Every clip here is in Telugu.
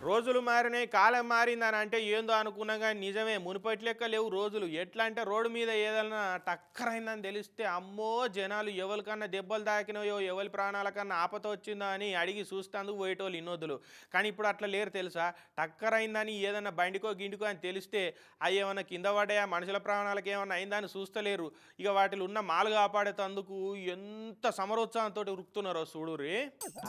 రోజులు మారినాయి, కాలం మారిందని అంటే ఏందో అనుకున్నా గానీ నిజమే. మునుపటి లెక్క లేవు రోజులు. ఎట్లా అంటే రోడ్డు మీద ఏదన్నా టక్కరైందని తెలిస్తే అమ్మో! జనాలు ఎవలికన్నా దెబ్బలు తాకినాయో, ఎవలి ప్రాణాలకన్నా ఆపత వచ్చిందో అని అడిగి చూస్తందుకు పోయేటోళ్ళు ఇన్నొద్దులు. కానీ ఇప్పుడు అట్లా లేరు తెలుసా? టక్కరైందని ఏదన్నా బండికో, గిండికో అని తెలిస్తే అయ్యేమన్నా కింద పడ్డాయా, మనుషుల ప్రాణాలకు ఏమన్నా అయిందా అని చూస్తలేరు. ఇక వాటిలో ఉన్న మాలు కాపాడేతందుకు ఎంత సమరోత్సాహంతోటి ఉరుకుతున్నారో చూడుర్రి.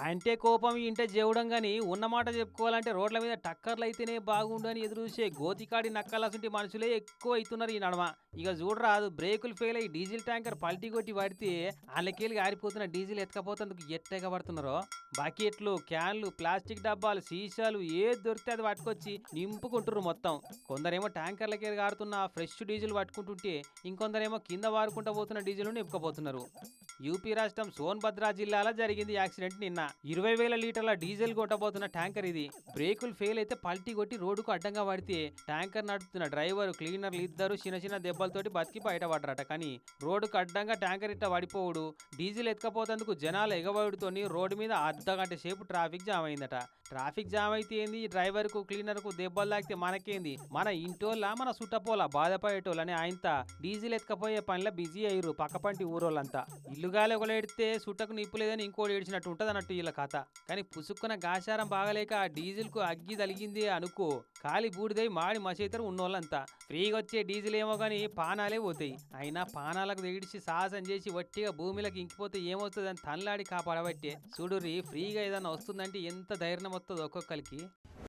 అంటే కోపం ఇంటే జేవడం గాని ఉన్నమాట చెప్పుకోవాలంటే రోడ్ల మీద టక్కర్లు అయితేనే బాగుండు అని ఎదురు చూసే గోతికాడి నక్కలసంటి మనుషులే ఎక్కువ అవుతున్నారు ఈ నడమ. ఇక చూడరాదు బ్రేకులు ఫెయిల్ అయ్యి డీజిల్ ట్యాంకర్ పల్టీ కొట్టి పడితే వాళ్ళకెళ్ళి ఆరిపోతున్న డీజిల్ ఎత్తకపోతేందుకు ఎట్టగా పడుతున్నారో. బకెట్లు, క్యాన్లు, ప్లాస్టిక్ డబ్బాలు, సీసాలు ఏది దొరికితే అది పట్టుకొచ్చి నింపుకుంటుర్రు మొత్తం. కొందరేమో ట్యాంకర్లకి కారుతున్న ఫ్రెష్ డీజిల్ పట్టుకుంటుంటే ఇంకొందరేమో కింద వారుకుంటూ పోతున్న డీజిల్ నింపుకపోతున్నారు. యూపీ రాష్ట్రం సోన్భద్ర జిల్లాలో జరిగింది యాక్సిడెంట్ నిన్న. 20,000 లీటర్ల డీజిల్ కొట్టబోతున్న ట్యాంకర్ ఇది. బ్రేకులు ఫెయిల్ అయితే పల్టీ కొట్టి రోడ్డుకు అడ్డంగా పడితే ట్యాంకర్ నడుపుతున్న డ్రైవర్, క్లీనర్లు ఇద్దరు చిన్న చిన్న దెబ్బలతోటి బతికి బయటపడ్డరట. కానీ రోడ్డుకు అడ్డంగా ట్యాంకర్ ఇట్ట పడిపోవుడు, డీజిల్ ఎత్తుకపోతేందుకు జనాలు ఎగబడుతోని రోడ్డు మీద అర్ధగంట సేపు ట్రాఫిక్ జామ్ అయిందట. ట్రాఫిక్ జామ్ అయితే ఏంది, డ్రైవర్కు క్లీనర్కు దెబ్బలు తాకితే మనకేంది, మన ఇంటోళ్ళ మన సుట్టపోల బాధపడేటోళ్ళని ఆయనత డీజిల్ ఎత్తుకపోయే పనిలో బిజీ అయ్యారు పక్కపంటి ఊరోళ్ళంతా. ఇల్లుగాలి ఒకళ్ళు ఎడితే సుట్టకు నిప్పు లేదని ఇంకోటి ఏడిచినట్టు ఉంటుంది అన్నట్టు వీళ్ళ కథ. కానీ పుసుక్కున గాశారం బాగలేక ఆ డీజిల్ కు అగ్గి తలిగింది అనుకో, కాలి బూడిదై మాడి మసైతరు ఉన్నోళ్ళంతా. ఫ్రీగా వచ్చే డీజిల్ ఏమో కానీ పానాలే పోతాయి. అయినా పానాలకు తెగిడిచి సాహసం చేసి వట్టిగా భూమిలోకి ఇంకిపోతే ఏమవుతుందని తనలాడి కాపాడబట్టే చూడుర్రి. ఫ్రీగా ఏదన్నా వస్తుందంటే ఎంత ధైర్యం వస్తుంది ఒక్కొక్కరికి.